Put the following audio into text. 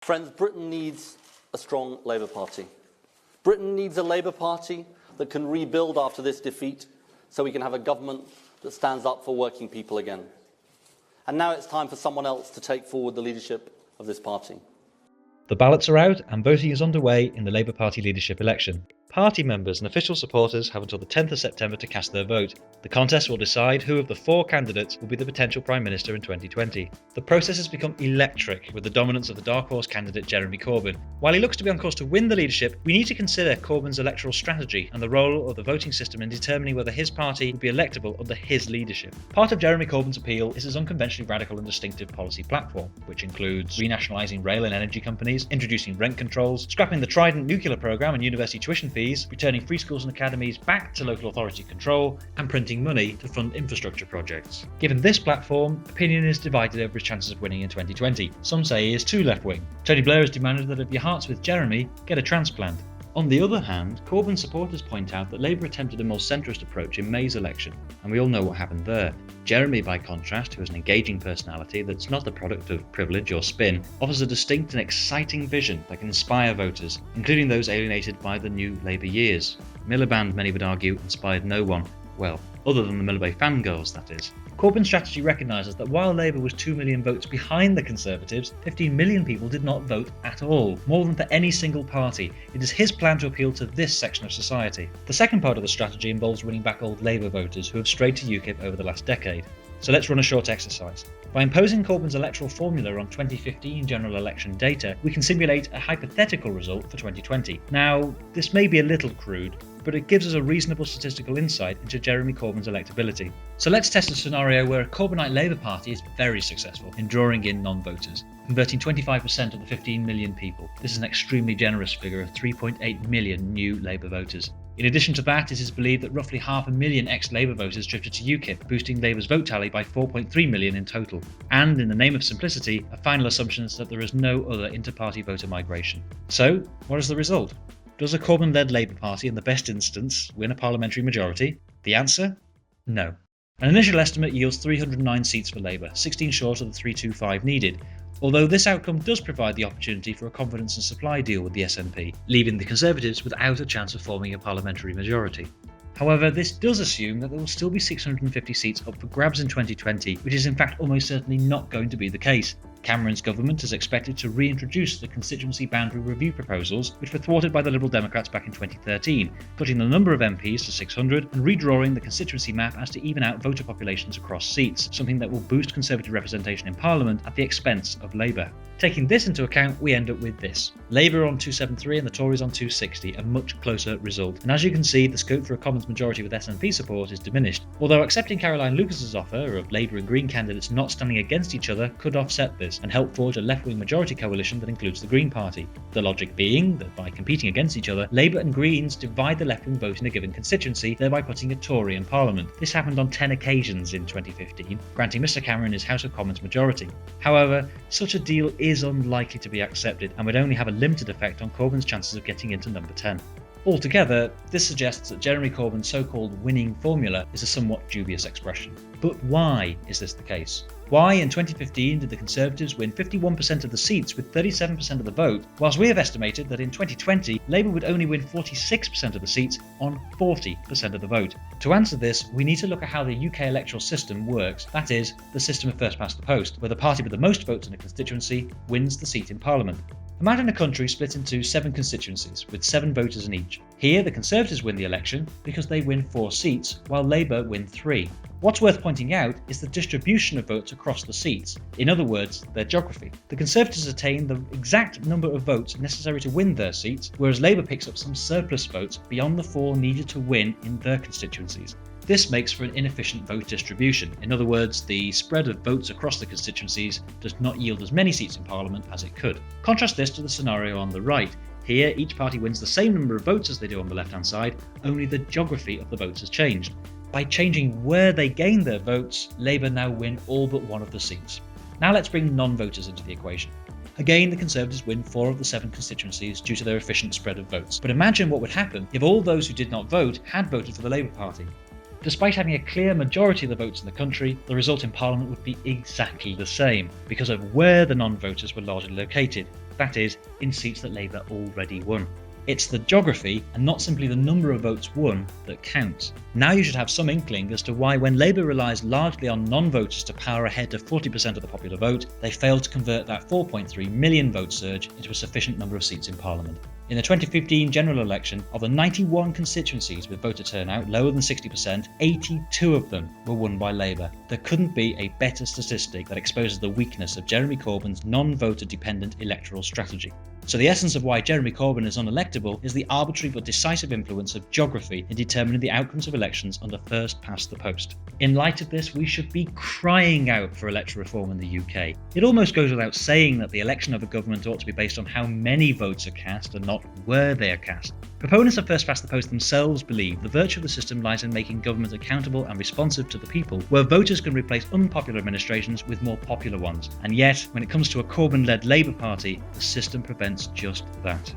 Friends, Britain needs a strong Labour Party. Britain needs a Labour Party that can rebuild after this defeat so we can have a government that stands up for working people again. And now it's time for someone else to take forward the leadership of this party. The ballots are out and voting is underway in the Labour Party leadership election. Party members and official supporters have until the 10th of September to cast their vote. The contest will decide who of the four candidates will be the potential Prime Minister in 2020. The process has become electric with the dominance of the dark horse candidate Jeremy Corbyn. While he looks to be on course to win the leadership, we need to consider Corbyn's electoral strategy and the role of the voting system in determining whether his party will be electable under his leadership. Part of Jeremy Corbyn's appeal is his unconventionally radical and distinctive policy platform, which includes renationalising rail and energy companies, introducing rent controls, scrapping the Trident nuclear programme and university tuition fees, returning free schools and academies back to local authority control, and printing money to fund infrastructure projects. Given this platform, opinion is divided over his chances of winning in 2020. Some say he is too left-wing. Tony Blair has demanded that if your heart's with Jeremy, get a transplant. On the other hand, Corbyn supporters point out that Labour attempted a more centrist approach in May's election, and we all know what happened there. Jeremy, by contrast, who has an engaging personality that's not the product of privilege or spin, offers a distinct and exciting vision that can inspire voters, including those alienated by the new Labour years. Miliband, many would argue, inspired no one. Well, other than the Miliband fangirls, that is. Corbyn's strategy recognises that while Labour was 2 million votes behind the Conservatives, 15 million people did not vote at all, more than for any single party. It is his plan to appeal to this section of society. The second part of the strategy involves winning back old Labour voters who have strayed to UKIP over the last decade. So let's run a short exercise. By imposing Corbyn's electoral formula on 2015 general election data, we can simulate a hypothetical result for 2020. Now, this may be a little crude, but it gives us a reasonable statistical insight into Jeremy Corbyn's electability. So let's test a scenario where a Corbynite Labour Party is very successful in drawing in non-voters, converting 25% of the 15 million people. This is an extremely generous figure of 3.8 million new Labour voters. In addition to that, it is believed that roughly 500,000 ex-Labour voters drifted to UKIP, boosting Labour's vote tally by 4.3 million in total. And in the name of simplicity, a final assumption is that there is no other inter-party voter migration. So, what is the result? Does a Corbyn-led Labour Party in the best instance win a parliamentary majority? The answer? No. An initial estimate yields 309 seats for Labour, 16 short of the 325 needed, although this outcome does provide the opportunity for a confidence and supply deal with the SNP, leaving the Conservatives without a chance of forming a parliamentary majority. However, this does assume that there will still be 650 seats up for grabs in 2020, which is in fact almost certainly not going to be the case. Cameron's government is expected to reintroduce the constituency boundary review proposals, which were thwarted by the Liberal Democrats back in 2013, cutting the number of MPs to 600 and redrawing the constituency map as to even out voter populations across seats, something that will boost Conservative representation in Parliament at the expense of Labour. Taking this into account, we end up with this. Labour on 273 and the Tories on 260, a much closer result. And as you can see, the scope for a Commons majority with SNP support is diminished, although accepting Caroline Lucas's offer of Labour and Green candidates not standing against each other could offset this and help forge a left-wing majority coalition that includes the Green Party. The logic being that by competing against each other, Labour and Greens divide the left-wing vote in a given constituency, thereby putting a Tory in Parliament. This happened on 10 occasions in 2015, granting Mr Cameron his House of Commons majority. However, such a deal is unlikely to be accepted and would only have a limited effect on Corbyn's chances of getting into number 10. Altogether, this suggests that Jeremy Corbyn's so-called winning formula is a somewhat dubious expression. But why is this the case? Why in 2015 did the Conservatives win 51% of the seats with 37% of the vote, whilst we have estimated that in 2020 Labour would only win 46% of the seats on 40% of the vote? To answer this, we need to look at how the UK electoral system works, that is, the system of first past the post, where the party with the most votes in a constituency wins the seat in Parliament. Imagine a country split into 7 constituencies, with 7 voters in each. Here, the Conservatives win the election because they win 4 seats, while Labour win 3. What's worth pointing out is the distribution of votes across the seats, in other words, their geography. The Conservatives attain the exact number of votes necessary to win their seats, whereas Labour picks up some surplus votes beyond the 4 needed to win in their constituencies. This makes for an inefficient vote distribution. In other words, the spread of votes across the constituencies does not yield as many seats in Parliament as it could. Contrast this to the scenario on the right. Here, each party wins the same number of votes as they do on the left-hand side, only the geography of the votes has changed. By changing where they gain their votes, Labour now win all but one of the seats. Now let's bring non-voters into the equation. Again, the Conservatives win 4 of the 7 constituencies due to their efficient spread of votes. But imagine what would happen if all those who did not vote had voted for the Labour Party. Despite having a clear majority of the votes in the country, the result in Parliament would be exactly the same, because of where the non-voters were largely located, that is, in seats that Labour already won. It's the geography, and not simply the number of votes won, that counts. Now you should have some inkling as to why, when Labour relies largely on non-voters to power ahead to 40% of the popular vote, they failed to convert that 4.3 million vote surge into a sufficient number of seats in Parliament. In the 2015 general election, of the 91 constituencies with voter turnout lower than 60%, 82 of them were won by Labour. There couldn't be a better statistic that exposes the weakness of Jeremy Corbyn's non-voter dependent electoral strategy. So the essence of why Jeremy Corbyn is unelectable is the arbitrary but decisive influence of geography in determining the outcomes of elections under first past the post. In light of this, we should be crying out for electoral reform in the UK. It almost goes without saying that the election of a government ought to be based on how many votes are cast and not where they are cast. Proponents of first past the post themselves believe the virtue of the system lies in making government accountable and responsive to the people, where voters can replace unpopular administrations with more popular ones. And yet, when it comes to a Corbyn-led Labour Party, the system prevents just that.